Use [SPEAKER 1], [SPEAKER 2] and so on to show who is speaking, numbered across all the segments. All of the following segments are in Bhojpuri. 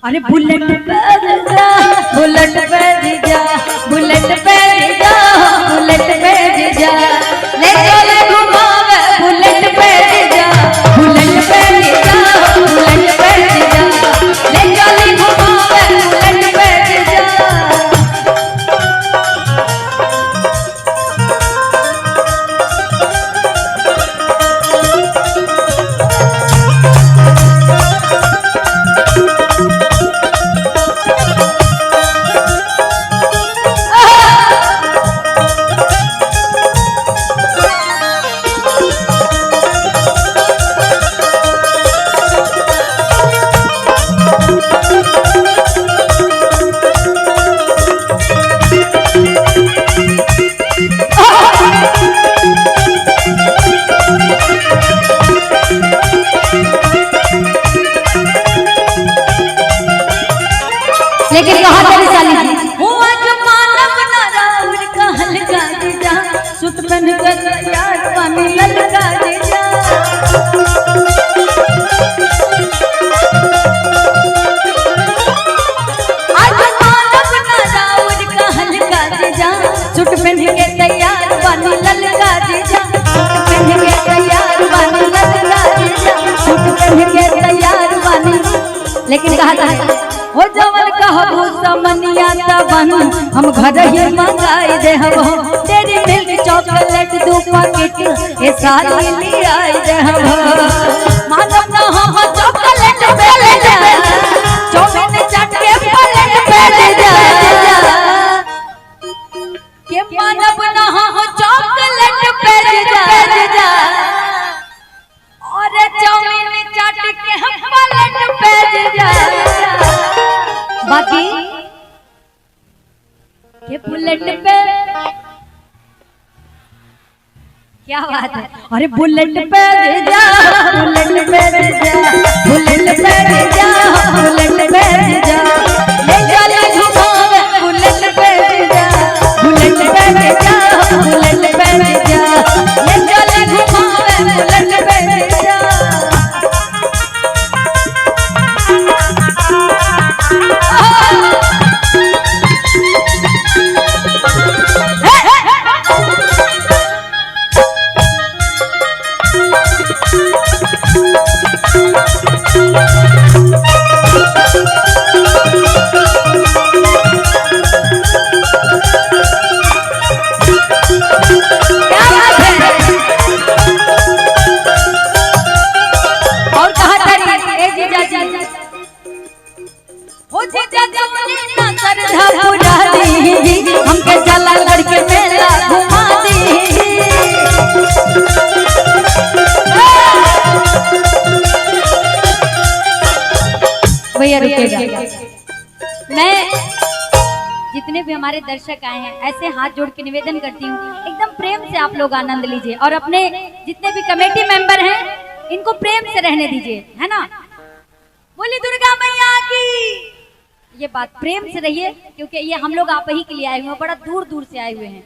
[SPEAKER 1] अरे बुलेट पे जा, बुलेट पे जा, बुलेट पे जा, बुलेट पे जा, ले चले घुमावे बुलेट पे जा, बुलेट पे जा, बुलेट पे जा, ले चले घुमावे बुलेट पे जा। लेकिन कहा तेरी साली हुआ जो मानव नारावर का हल्का जा सुत बन कर यार पानी ललका जा आज मानव नारावर का हल्का जा सुत बन के तैयार पानी ललका जा सुत बन के तैयार पानी ललका जा सुत बन के तैयार पानी। लेकिन कहा था हो जवन कहबू समनिया तबन हम घर ही मंगाई दे हम तेरी मिल्क चॉकलेट 2 पैकेट ये साली ले आई दे हम मानव ना हम चॉकलेट पे ले जा चौमिन चाट के प्लेट पे ले जा के मानव ना हम चॉकलेट पे ले जा और चौमिन चाट के प्लेट पे ले जा। बाकी के बुलेट पे क्या बात है। अरे बुलेट पे जा, बुलेट पे जा, बुलेट पे जा, बुलेट पे जा, ले चले घुमावे बुलेट पे जा, बुलेट पे जा, बुलेट पे जा, ले चले घुमावे बुलेट पे जा। हमके जला लड़के मेला घुमा दी भैया रुकेगा। मैं जितने भी हमारे दर्शक आए हैं ऐसे हाथ जोड़ के निवेदन करती हूँ एकदम प्रेम से आप लोग आनंद लीजिए और अपने जितने भी कमेटी मेंबर हैं इनको प्रेम से रहने दीजिए, है ना। बोली दुर्गा मैया की। ये बात प्रेम से रहिए क्योंकि ये हम लोग आप ही के लिए आए हुए हैं, बड़ा दूर दूर से आए हुए हैं,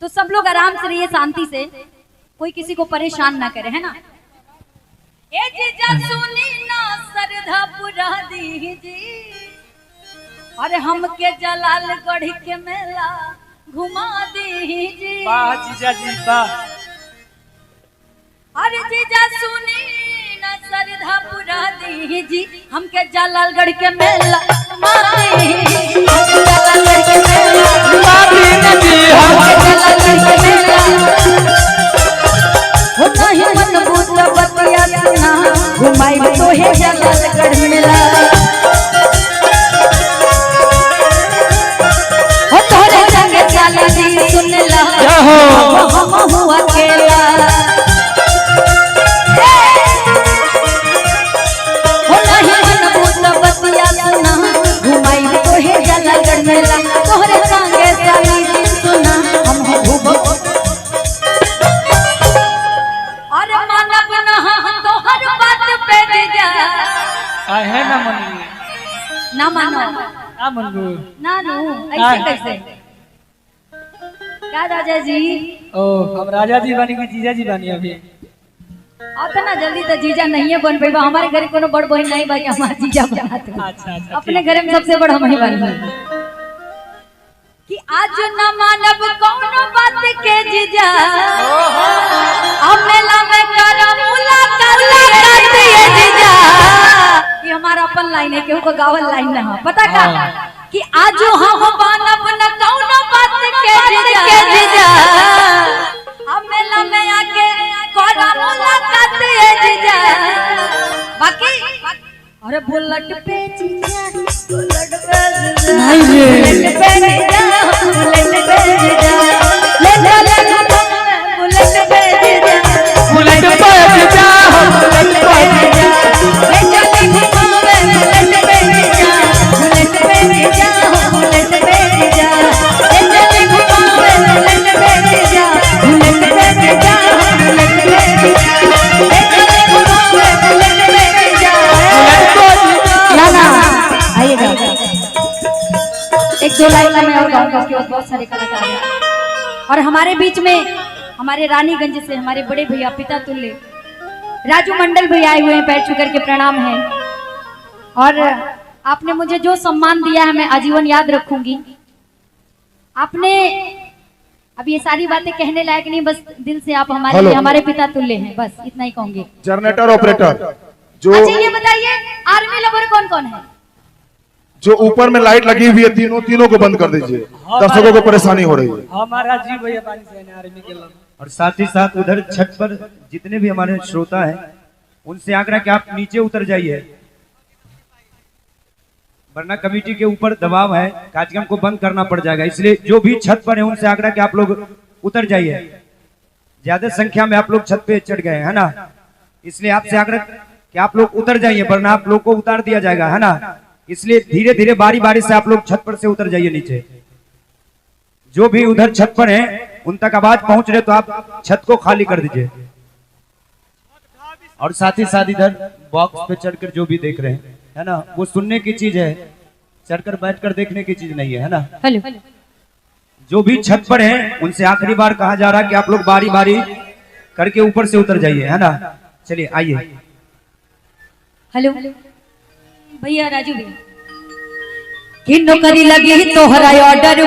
[SPEAKER 1] तो सब लोग आराम से रहिए शांति से, कोई किसी को परेशान ना करे, है ना। ए जीजा सुनी ना सरधा पुरा दीजिए अरे हमके जलालगढ़ के मेला घुमा दीजिए।
[SPEAKER 2] वाह जीजा जी वाह।
[SPEAKER 1] अरे जीजा सुनी ना सरधा पुरा दीजिए हमके जलालगढ़ के मेला घुमा दीजिए, जलालगढ़ के मेला घुमा दीजिए, हमके जलालगढ़ के मेला हो नहीं मन भूत बतिया सुना घुमाई तो है जलालगढ़ मेला हो तोरे संग चला दी सुन ला हम हुआ अकेला हो नहीं मन भूत बतिया सुना घुमाई तो है जलालगढ़ मेला तोरे संग चला दी सुना हम हुआ
[SPEAKER 2] है ना मनू
[SPEAKER 1] ना मानो
[SPEAKER 2] ना मनू
[SPEAKER 1] ना नो ऐसे कैसे क्या राजा जी।
[SPEAKER 2] ओ हम राजा जी बनी कि जीजा जी बनी अभी
[SPEAKER 1] ना जल्दी तो जीजा नहीं है बन पाई हमारे घर कोनो बड़ बहन नहीं बा कि हमारे जीजा बनाते
[SPEAKER 2] अच्छा अच्छा
[SPEAKER 1] अपने घर में सबसे बड़ा हम ही बनी कि आज न मानब कोनो बात के जीजा अब मेला में करम मुलाकात ये जीजा ये हमारा अपन लाइन है केहू को गावल लाइन ना पता का कि आज हम मानब न कोनो बात के जीजा अब मेला में आके करम मुलाकात ये जीजा बाकी अरे बुलेट पे जीजा बुलेट पे बुलेट पे जीजा बुलेट पे जीजा ले ले ले बुलेट पे जीजा
[SPEAKER 2] बुलेट पे जीजा
[SPEAKER 1] बुलेट पे जीजा ले चले घुमावे बुलेट पे जीजा बुलेट पे जीजा बुलेट पे जीजा ले चले घुमावे बुलेट पे जीजा बुलेट पे जीजा बुलेट पे जीजा ले चले घुमावे बुलेट पे जीजा ना आइएगा एक दो लाइन में और गाऊंगा उसके बाद बहुत सारे कलाकार हैं और हमारे बीच में हमारे रानीगंज से हमारे बड़े भैया पिता तुल्य राजू मंडल भैया आए हुए हैं पैर छू करके प्रणाम है और आपने मुझे जो सम्मान दिया है मैं आजीवन याद रखूंगी आपने अब ये सारी बातें कहने लायक नहीं बस दिल से आप हमारे लिए हमारे पिता तुल्य हैं बस इतना ही कहूंगी
[SPEAKER 3] जनरेटर ऑपरेटर जो
[SPEAKER 1] अच्छा ये बताइए आर्मी लवर कौन कौन है
[SPEAKER 3] जो ऊपर में लाइट लगी हुई है तीनों को बंद कर दीजिए दर्शकों को परेशानी हो रही है
[SPEAKER 2] हमारा जी भैया पानी से आर्मी के लोग
[SPEAKER 4] और साथ ही साथ उधर छत पर जितने भी हमारे श्रोता हैं उनसे आग्रह कि आप नीचे उतर जाइए वरना कमेटी के ऊपर दबाव है कार्यक्रम को बंद करना पड़ जाएगा इसलिए जो भी छत पर है उनसे आग्रह कि आप लोग उतर जाइए ज्यादा संख्या में आप लोग छत पे चढ़ गए है ना इसलिए आपसे आग्रह कि आप लोग उतर जाइए वरना आप लोग को उतार दिया जाएगा है ना इसलिए धीरे धीरे बारी बारी से आप लोग छत पर से उतर जाइए नीचे जो भी उधर छत पर है उन तक आवाज पहुंच रहे तो आप छत को खाली कर दीजिए और साथ ही साथ इधर बॉक्स पे चढ़कर जो भी देख रहे हैं है ना वो सुनने की चीज है चढ़कर बैठकर देखने की चीज नहीं है ना
[SPEAKER 1] हेलो
[SPEAKER 4] जो भी छत पर है उनसे आखिरी बार कहा जा रहा है कि आप लोग बारी बारी करके ऊपर से उतर जाइए है ना चलिए आइए
[SPEAKER 1] हेलो भैया राजू भैया कि नौकरी लगी तोहरा ऑर्डर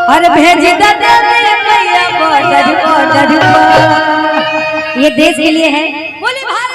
[SPEAKER 1] और भेज दे भैया ऑर्डर ये देश के लिए है बोले भारत